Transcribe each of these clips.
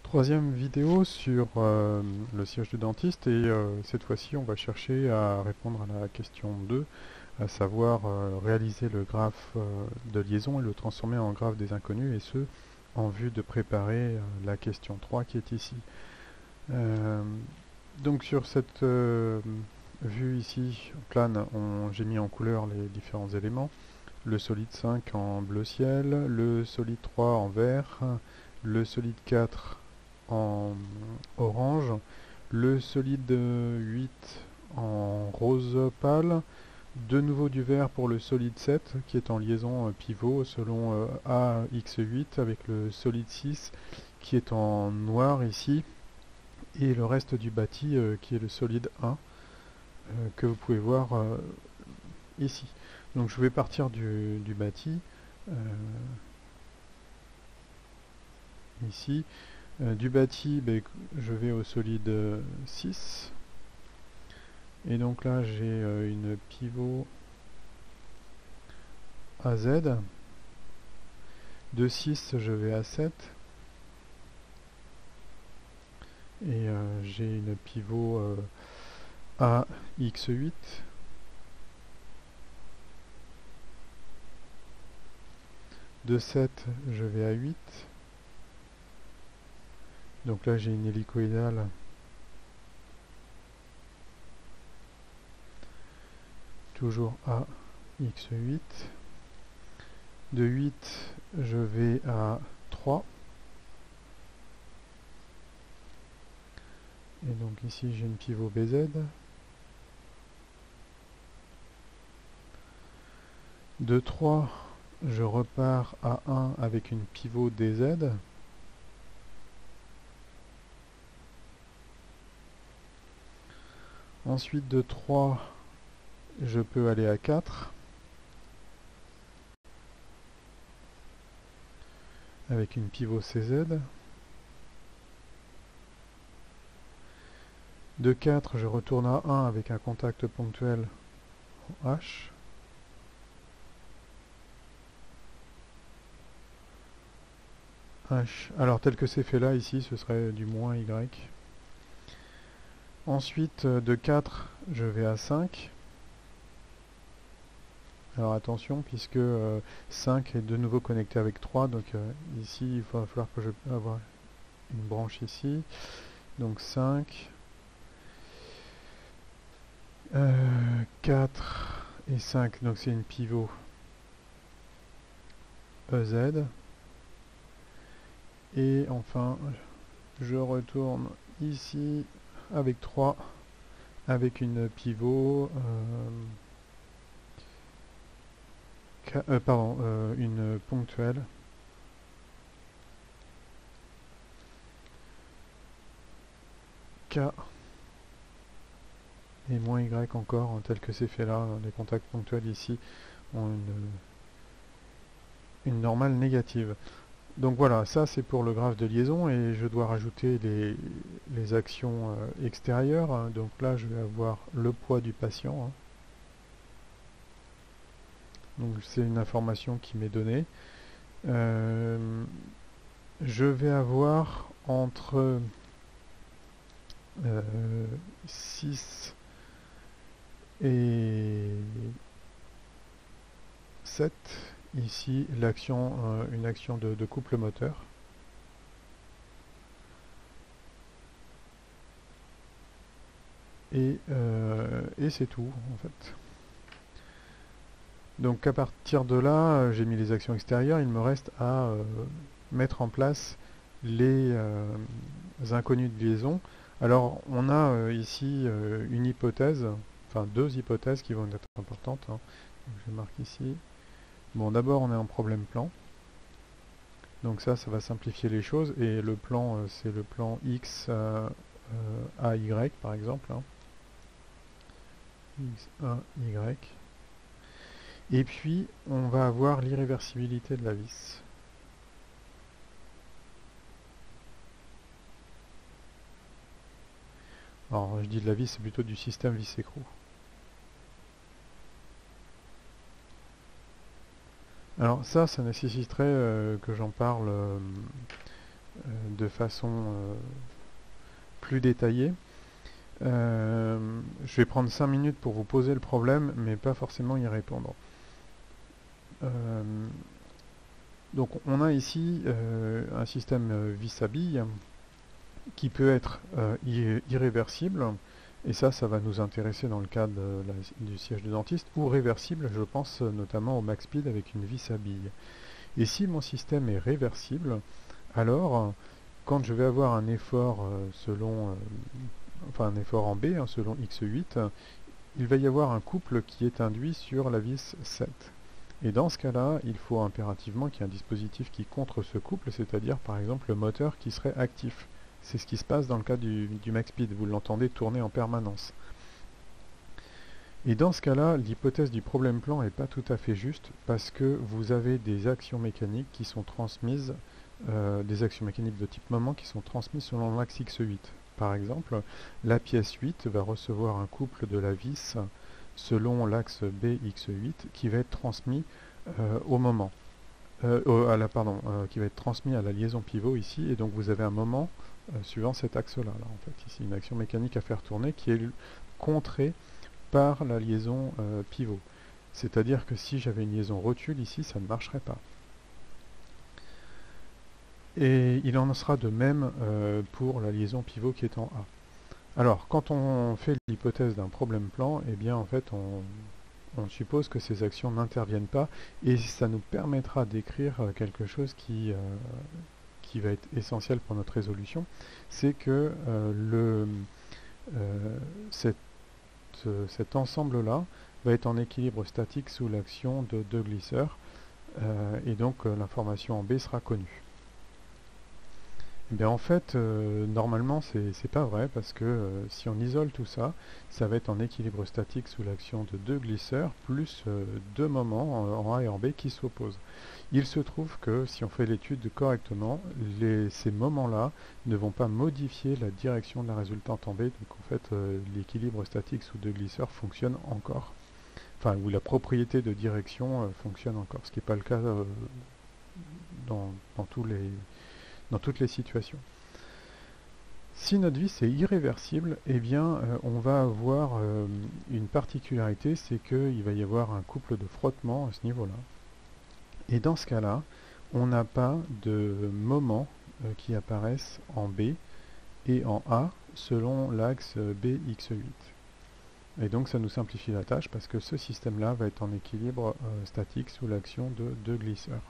Troisième vidéo sur le siège du dentiste et cette fois-ci on va chercher à répondre à la question 2, à savoir réaliser le graphe de liaison et le transformer en graphe des inconnus, et ce en vue de préparer la question 3 qui est ici. Donc sur cette vue ici plane, j'ai mis en couleur les différents éléments: le solide 5 en bleu ciel, le solide 3 en vert, le solide 4 en orange, le solide 8 en rose pâle, de nouveau du vert pour le solide 7 qui est en liaison pivot selon AX8, avec le solide 6 qui est en noir ici, et le reste du bâti qui est le solide 1 que vous pouvez voir ici. Donc je vais partir du bâti ici. Du bâti, je vais au solide 6. Et donc là, j'ai une pivot AZ. De 6, je vais à 7. Et j'ai une pivot AX8. De 7, je vais à 8. Donc là, j'ai une hélicoïdale toujours à x8. De 8, je vais à 3. Et donc ici, j'ai une pivot BZ. De 3, je repars à 1 avec une pivot DZ. Ensuite, de 3, je peux aller à 4 avec une pivot CZ. De 4, je retourne à 1 avec un contact ponctuel en H. H. Alors tel que c'est fait là, ici, ce serait du moins Y. Ensuite, de 4, je vais à 5. Alors attention, puisque 5 est de nouveau connecté avec 3, donc ici, il va falloir que je avoir une branche ici. Donc 5, 4 et 5, donc c'est une pivot EZ. Et enfin, je retourne ici avec 3, avec une pivot, une ponctuelle K et moins Y encore, tel que c'est fait là. Les contacts ponctuels ici ont une normale négative. Donc voilà, ça c'est pour le graphe de liaison, et je dois rajouter les actions extérieures. Donc là, je vais avoir le poids du patient. Donc c'est une information qui m'est donnée. Je vais avoir entre 6 et 7 ici l'action, une action de couple moteur. Et c'est tout en fait. Donc à partir de là, j'ai mis les actions extérieures. Il me reste à mettre en place les inconnus de liaison. Alors on a ici une hypothèse, enfin deux hypothèses qui vont être importantes. Donc, je marque ici. Bon, d'abord on est en problème plan. Donc ça va simplifier les choses. Et le plan, c'est le plan X à Y par exemple. X à Y. Et puis, on va avoir l'irréversibilité de la vis. Alors, je dis de la vis, c'est plutôt du système vis-écrou. Alors ça nécessiterait que j'en parle de façon plus détaillée. Je vais prendre 5 minutes pour vous poser le problème, mais pas forcément y répondre. Donc on a ici un système vis à billes qui peut être irréversible, et ça va nous intéresser dans le cadre du siège de dentiste, ou réversible, je pense notamment au MaxSpeed avec une vis à billes. Et si mon système est réversible, alors quand je vais avoir un effort un effort en B, selon x8, il va y avoir un couple qui est induit sur la vis 7. Et dans ce cas-là, il faut impérativement qu'il y ait un dispositif qui contre ce couple, c'est-à-dire par exemple le moteur qui serait actif. C'est ce qui se passe dans le cas du MaxSpeed, vous l'entendez tourner en permanence. Et dans ce cas-là, l'hypothèse du problème plan n'est pas tout à fait juste, parce que vous avez des actions mécaniques qui sont transmises, des actions mécaniques de type moment qui sont transmises selon l'axe x8. Par exemple, la pièce 8 va recevoir un couple de la vis selon l'axe bx8 qui va être transmis au moment. Qui va être transmis à la liaison pivot ici, et donc vous avez un moment suivant cet axe-là. En fait, ici, une action mécanique à faire tourner qui est contrée par la liaison pivot. C'est-à-dire que si j'avais une liaison rotule ici, ça ne marcherait pas. Et il en sera de même pour la liaison pivot qui est en A. Alors, quand on fait l'hypothèse d'un problème plan, eh bien en fait on suppose que ces actions n'interviennent pas, et ça nous permettra d'écrire quelque chose qui va être essentiel pour notre résolution, c'est que cet ensemble-là va être en équilibre statique sous l'action de deux glisseurs, et donc l'information en B sera connue. Eh bien, en fait, normalement, c'est pas vrai, parce que si on isole tout ça, ça va être en équilibre statique sous l'action de deux glisseurs, plus deux moments en A et en B qui s'opposent. Il se trouve que si on fait l'étude correctement, ces moments-là ne vont pas modifier la direction de la résultante en B, donc en fait, l'équilibre statique sous deux glisseurs fonctionne encore. Enfin, où la propriété de direction fonctionne encore, ce qui n'est pas le cas dans toutes les situations. Si notre vis est irréversible, eh bien, on va avoir une particularité, c'est qu'il va y avoir un couple de frottement à ce niveau-là. Et dans ce cas-là, on n'a pas de moments qui apparaissent en B et en A selon l'axe BX8. Et donc ça nous simplifie la tâche, parce que ce système-là va être en équilibre statique sous l'action de deux glisseurs.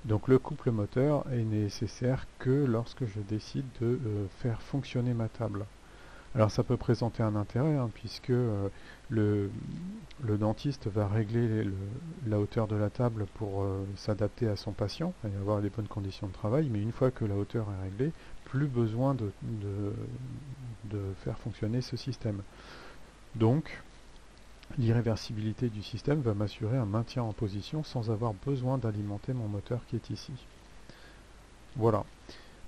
Donc le couple moteur est nécessaire que lorsque je décide de faire fonctionner ma table. Alors ça peut présenter un intérêt, puisque le dentiste va régler la hauteur de la table pour s'adapter à son patient et avoir les bonnes conditions de travail, mais une fois que la hauteur est réglée, plus besoin de faire fonctionner ce système. Donc, l'irréversibilité du système va m'assurer un maintien en position sans avoir besoin d'alimenter mon moteur qui est ici. Voilà.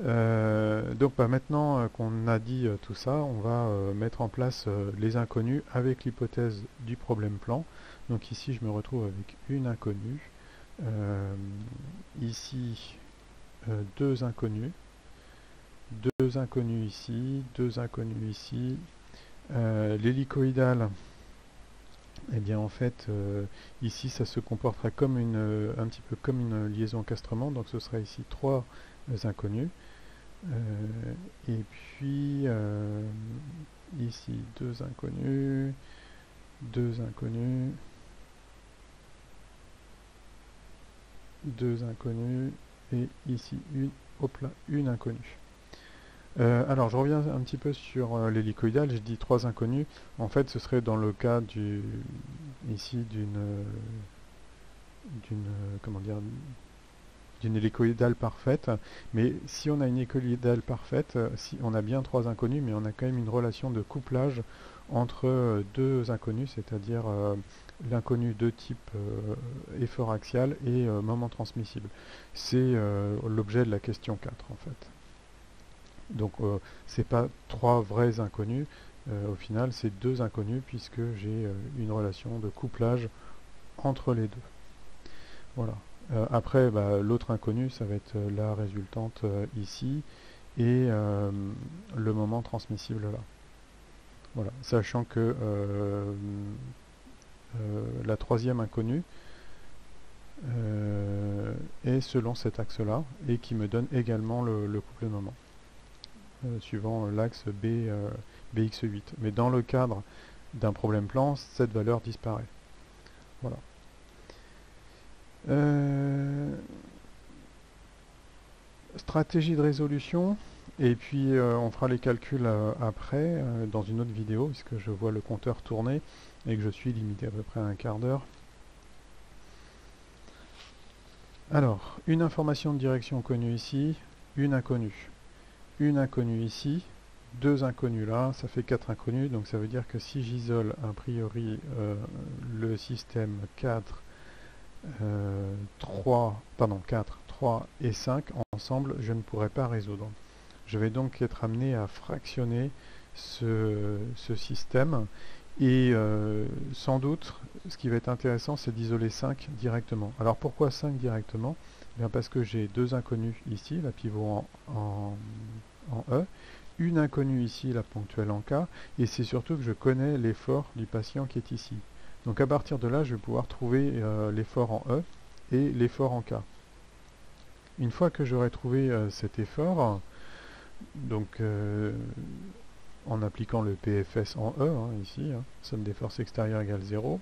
Donc maintenant qu'on a dit tout ça, on va mettre en place les inconnus avec l'hypothèse du problème plan. Donc ici je me retrouve avec une inconnue, ici deux inconnus ici, deux inconnus ici. L'hélicoïdal, eh bien en fait ici ça se comporterait comme un petit peu comme une liaison encastrement, donc ce serait ici trois inconnus. Et puis ici deux inconnus, deux inconnus, deux inconnus, et ici une inconnue. Alors je reviens un petit peu sur l'hélicoïdal. J'ai dit trois inconnus. En fait ce serait dans le cas ici d'une hélicoïdale parfaite, mais si on a une hélicoïdale parfaite, si on a bien trois inconnus, mais on a quand même une relation de couplage entre deux inconnus, c'est-à-dire l'inconnu de type effort axial et moment transmissible. C'est l'objet de la question 4 en fait. Donc c'est pas trois vrais inconnus, au final c'est deux inconnus, puisque j'ai une relation de couplage entre les deux. Voilà. Après, l'autre inconnu, ça va être la résultante ici, et le moment transmissible là. Voilà, sachant que la troisième inconnue est selon cet axe-là, et qui me donne également le couple de moment, suivant l'axe BX8. Mais dans le cadre d'un problème plan, cette valeur disparaît. Voilà. Stratégie de résolution, et puis on fera les calculs après, dans une autre vidéo, puisque je vois le compteur tourner et que je suis limité à peu près à un quart d'heure. Alors, une information de direction connue ici, une inconnue. Une inconnue ici, deux inconnus là, ça fait 4 inconnus, donc ça veut dire que si j'isole a priori le système 4, 3 et 5 ensemble, je ne pourrai pas résoudre. Je vais donc être amené à fractionner ce système, et sans doute ce qui va être intéressant, c'est d'isoler 5 directement. Alors pourquoi 5 directement? Bien parce que j'ai deux inconnus ici, la pivot en E, une inconnue ici, la ponctuelle en K, et c'est surtout que je connais l'effort du patient qui est ici. Donc à partir de là, je vais pouvoir trouver l'effort en E et l'effort en K. Une fois que j'aurai trouvé cet effort, donc en appliquant le PFS en E, ici, somme des forces extérieures égale 0,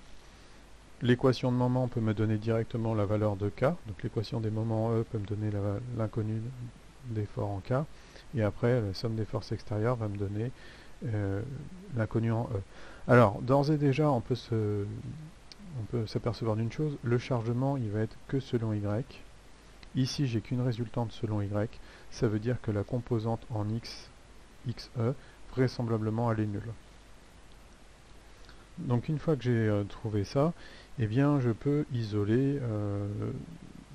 l'équation de moment peut me donner directement la valeur de K, donc l'équation des moments en E peut me donner l'inconnu d'effort en K, et après la somme des forces extérieures va me donner l'inconnu en E. Alors, d'ores et déjà, on peut s'apercevoir d'une chose, le chargement il va être que selon Y. Ici, j'ai qu'une résultante selon Y, ça veut dire que la composante en X, XE, vraisemblablement elle est nulle. Donc une fois que j'ai trouvé ça, eh bien je peux isoler,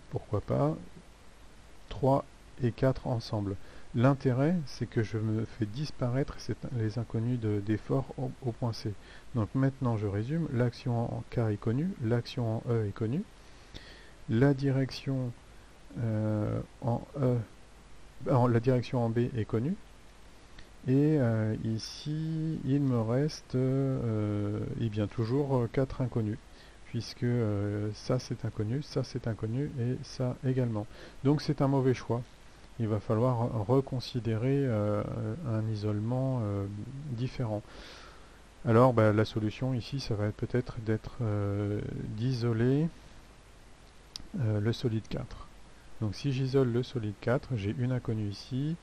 pourquoi pas, 3 et 4 ensemble. L'intérêt, c'est que je me fais disparaître les inconnus d'effort au point C. Donc maintenant je résume, l'action en K est connue, l'action en E est connue, la direction la direction en B est connue, et ici il me reste et bien toujours 4 inconnus, puisque ça c'est inconnu, ça c'est inconnu et ça également. Donc c'est un mauvais choix. Il va falloir reconsidérer un isolement différent. Alors la solution ici, ça va être peut-être d'isoler le solide 4. Donc si j'isole le solide 4, j'ai une inconnue ici,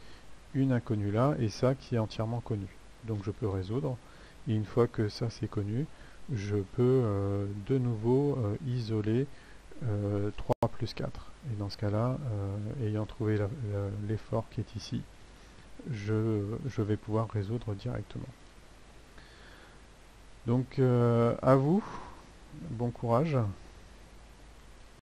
une inconnue là, et ça qui est entièrement connu. Donc je peux résoudre, et une fois que ça c'est connu, je peux de nouveau isoler 3 plus 4. Et dans ce cas-là, ayant trouvé l'effort qui est ici, je vais pouvoir résoudre directement. Donc à vous, bon courage.